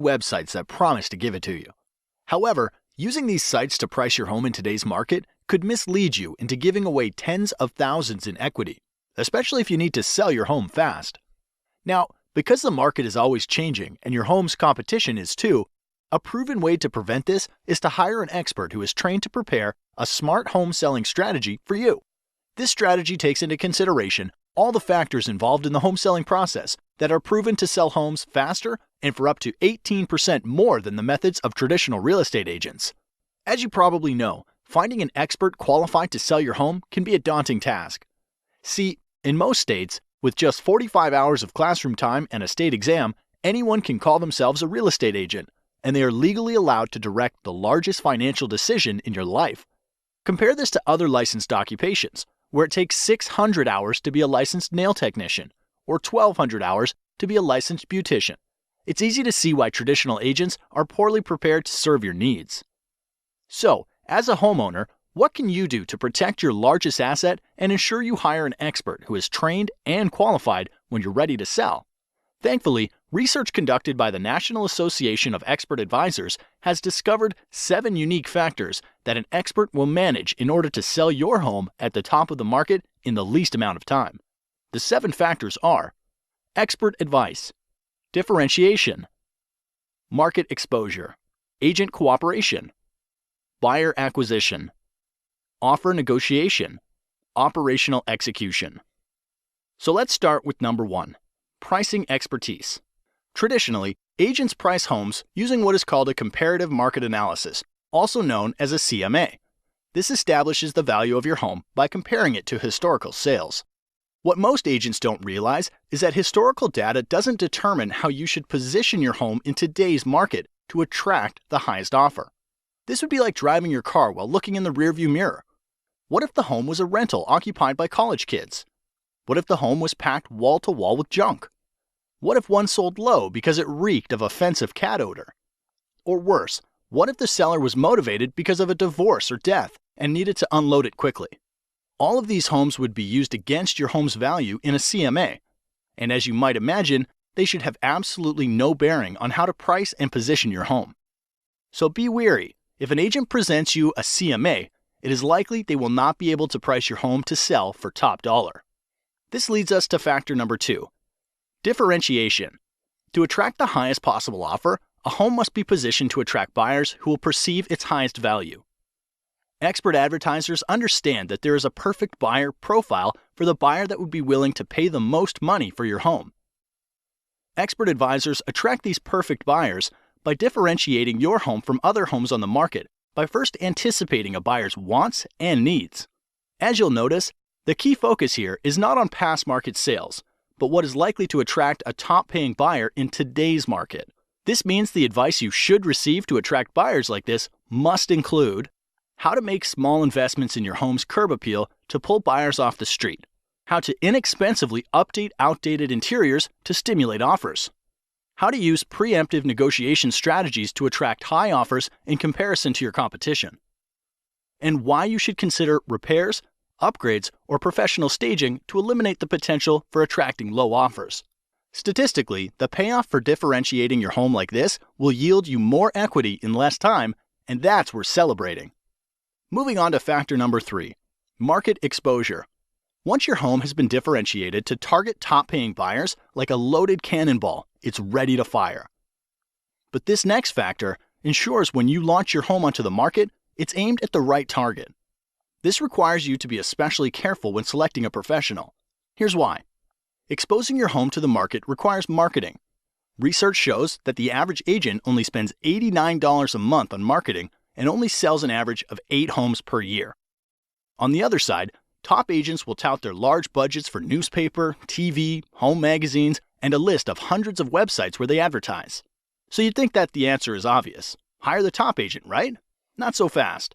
websites that promise to give it to you. However, using these sites to price your home in today's market could mislead you into giving away tens of thousands in equity, especially if you need to sell your home fast. Now, because the market is always changing and your home's competition is too, a proven way to prevent this is to hire an expert who is trained to prepare a smart home selling strategy for you. This strategy takes into consideration all the factors involved in the home selling process that are proven to sell homes faster and for up to 18% more than the methods of traditional real estate agents. As you probably know, finding an expert qualified to sell your home can be a daunting task. See, in most states, with just 45 hours of classroom time and a state exam, anyone can call themselves a real estate agent, and they are legally allowed to direct the largest financial decision in your life. Compare this to other licensed occupations, where it takes 600 hours to be a licensed nail technician, or 1,200 hours to be a licensed beautician. It's easy to see why traditional agents are poorly prepared to serve your needs. So, as a homeowner, what can you do to protect your largest asset and ensure you hire an expert who is trained and qualified when you're ready to sell? Thankfully, research conducted by the National Association of Expert Advisors has discovered 7 unique factors that an expert will manage in order to sell your home at the top of the market in the least amount of time. The 7 factors are: expert advice, differentiation, market exposure, agent cooperation, buyer acquisition, offer negotiation, operational execution. So let's start with number 1, pricing expertise. Traditionally, agents price homes using what is called a comparative market analysis, also known as a CMA. This establishes the value of your home by comparing it to historical sales. What most agents don't realize is that historical data doesn't determine how you should position your home in today's market to attract the highest offer. This would be like driving your car while looking in the rearview mirror. What if the home was a rental occupied by college kids? What if the home was packed wall to wall with junk? What if one sold low because it reeked of offensive cat odor? Or worse, what if the seller was motivated because of a divorce or death and needed to unload it quickly? All of these homes would be used against your home's value in a CMA, and as you might imagine, they should have absolutely no bearing on how to price and position your home. So be wary. If an agent presents you a CMA, it is likely they will not be able to price your home to sell for top dollar. This leads us to factor number 2, differentiation. To attract the highest possible offer, a home must be positioned to attract buyers who will perceive its highest value. Expert advertisers understand that there is a perfect buyer profile for the buyer that would be willing to pay the most money for your home. Expert advisors attract these perfect buyers by differentiating your home from other homes on the market by first anticipating a buyer's wants and needs. As you'll notice, the key focus here is not on past market sales, but what is likely to attract a top-paying buyer in today's market. This means the advice you should receive to attract buyers like this must include how to make small investments in your home's curb appeal to pull buyers off the street, how to inexpensively update outdated interiors to stimulate offers, how to use preemptive negotiation strategies to attract high offers in comparison to your competition, and why you should consider repairs, upgrades, or professional staging to eliminate the potential for attracting low offers. Statistically, the payoff for differentiating your home like this will yield you more equity in less time, and that's worth celebrating. Moving on to factor number 3, market exposure. Once your home has been differentiated to target top-paying buyers like a loaded cannonball, it's ready to fire. But this next factor ensures when you launch your home onto the market, it's aimed at the right target. This requires you to be especially careful when selecting a professional. Here's why. Exposing your home to the market requires marketing. Research shows that the average agent only spends $89 a month on marketing and only sells an average of 8 homes per year. On the other side, top agents will tout their large budgets for newspaper, TV, home magazines, and a list of hundreds of websites where they advertise. So you'd think that the answer is obvious. Hire the top agent, right? Not so fast.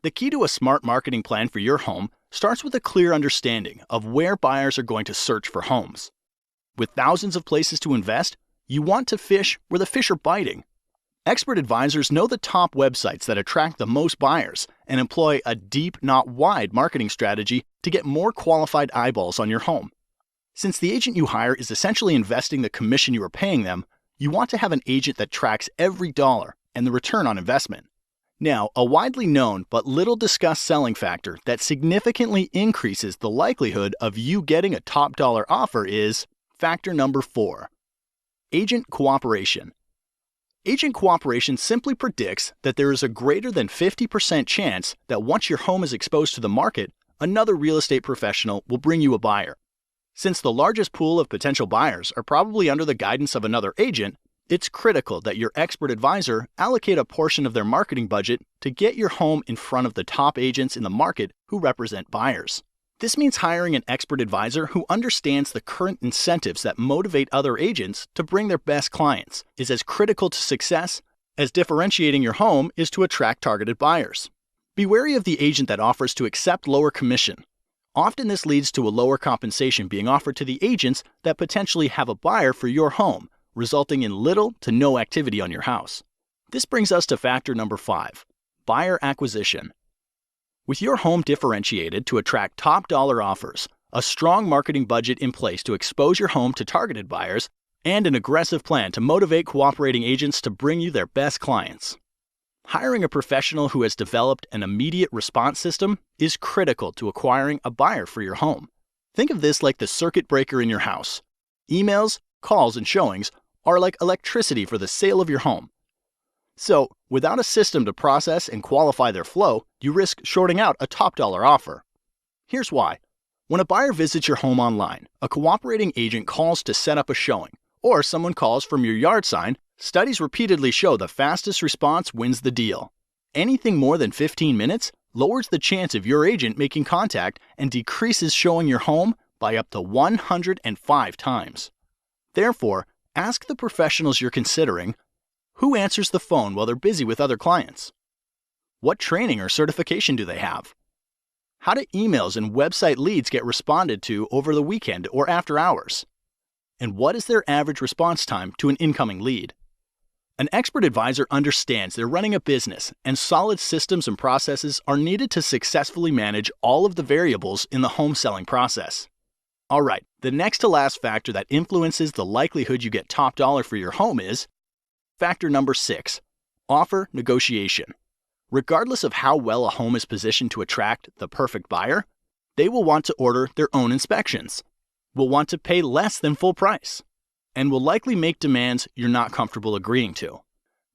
The key to a smart marketing plan for your home starts with a clear understanding of where buyers are going to search for homes. With thousands of places to invest, you want to fish where the fish are biting. Expert advisors know the top websites that attract the most buyers and employ a deep, not wide marketing strategy to get more qualified eyeballs on your home. Since the agent you hire is essentially investing the commission you are paying them, You want to have an agent that tracks every dollar and the return on investment. Now, a widely known but little discussed selling factor that significantly increases the likelihood of you getting a top dollar offer is factor number 4, agent cooperation. Agent cooperation simply predicts that there is a greater than 50% chance that once your home is exposed to the market, another real estate professional will bring you a buyer. Since the largest pool of potential buyers are probably under the guidance of another agent, it's critical that your expert advisor allocate a portion of their marketing budget to get your home in front of the top agents in the market who represent buyers. This means hiring an expert advisor who understands the current incentives that motivate other agents to bring their best clients is as critical to success as differentiating your home is to attract targeted buyers. Be wary of the agent that offers to accept lower commission. Often this leads to a lower compensation being offered to the agents that potentially have a buyer for your home, resulting in little to no activity on your house. This brings us to factor number 5, buyer acquisition. With your home differentiated to attract top dollar offers, a strong marketing budget in place to expose your home to targeted buyers, and an aggressive plan to motivate cooperating agents to bring you their best clients. Hiring a professional who has developed an immediate response system is critical to acquiring a buyer for your home. Think of this like the circuit breaker in your house. Emails, calls, and showings are like electricity for the sale of your home. So, without a system to process and qualify their flow, you risk shorting out a top dollar offer. Here's why. When a buyer visits your home online, a cooperating agent calls to set up a showing, or someone calls from your yard sign. Studies repeatedly show the fastest response wins the deal. Anything more than 15 minutes lowers the chance of your agent making contact and decreases showing your home by up to 105 times. Therefore, ask the professionals you're considering, who answers the phone while they're busy with other clients? What training or certification do they have? How do emails and website leads get responded to over the weekend or after hours? And what is their average response time to an incoming lead? An expert advisor understands they're running a business, and solid systems and processes are needed to successfully manage all of the variables in the home selling process. All right, the next to last factor that influences the likelihood you get top dollar for your home is factor number 6, offer negotiation. Regardless of how well a home is positioned to attract the perfect buyer, they will want to order their own inspections, will want to pay less than full price, and will likely make demands you're not comfortable agreeing to.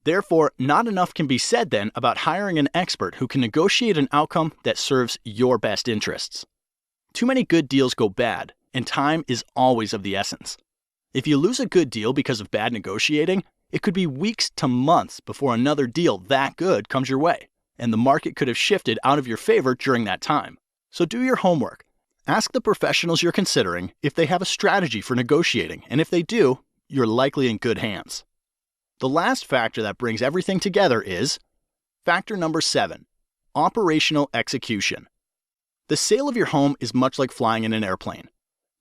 Therefore, not enough can be said then about hiring an expert who can negotiate an outcome that serves your best interests. Too many good deals go bad, and time is always of the essence. If you lose a good deal because of bad negotiating, it could be weeks to months before another deal that good comes your way, and the market could have shifted out of your favor during that time. So do your homework. Ask the professionals you're considering if they have a strategy for negotiating, and if they do, you're likely in good hands. The last factor that brings everything together is factor number 7, operational execution. The sale of your home is much like flying in an airplane.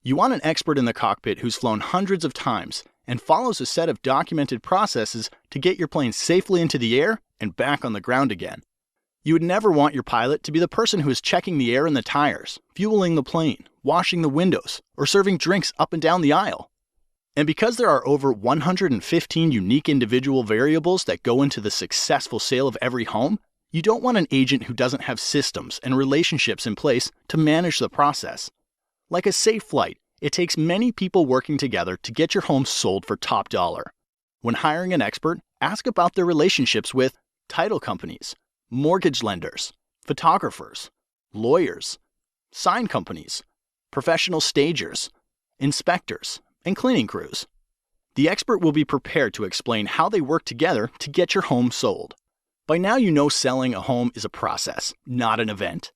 You want an expert in the cockpit who's flown hundreds of times and follows a set of documented processes to get your plane safely into the air and back on the ground again. You would never want your pilot to be the person who is checking the air in the tires, fueling the plane, washing the windows, or serving drinks up and down the aisle. And because there are over 115 unique individual variables that go into the successful sale of every home, you don't want an agent who doesn't have systems and relationships in place to manage the process. Like a safe flight, it takes many people working together to get your home sold for top dollar. When hiring an expert, ask about their relationships with title companies, mortgage lenders, photographers, lawyers, sign companies, professional stagers, inspectors, and cleaning crews. The expert will be prepared to explain how they work together to get your home sold. By now you know selling a home is a process, not an event.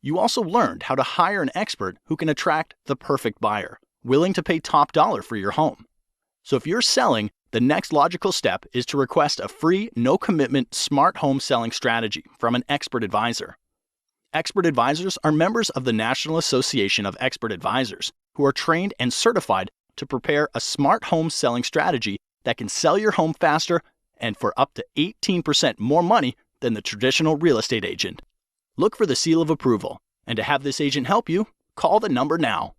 You also learned how to hire an expert who can attract the perfect buyer, willing to pay top dollar for your home. So if you're selling, the next logical step is to request a free, no-commitment, smart home selling strategy from an expert advisor. Expert advisors are members of the National Association of Expert Advisors who are trained and certified to prepare a smart home selling strategy that can sell your home faster and for up to 18% more money than the traditional real estate agent. Look for the seal of approval, and to have this agent help you, call the number now.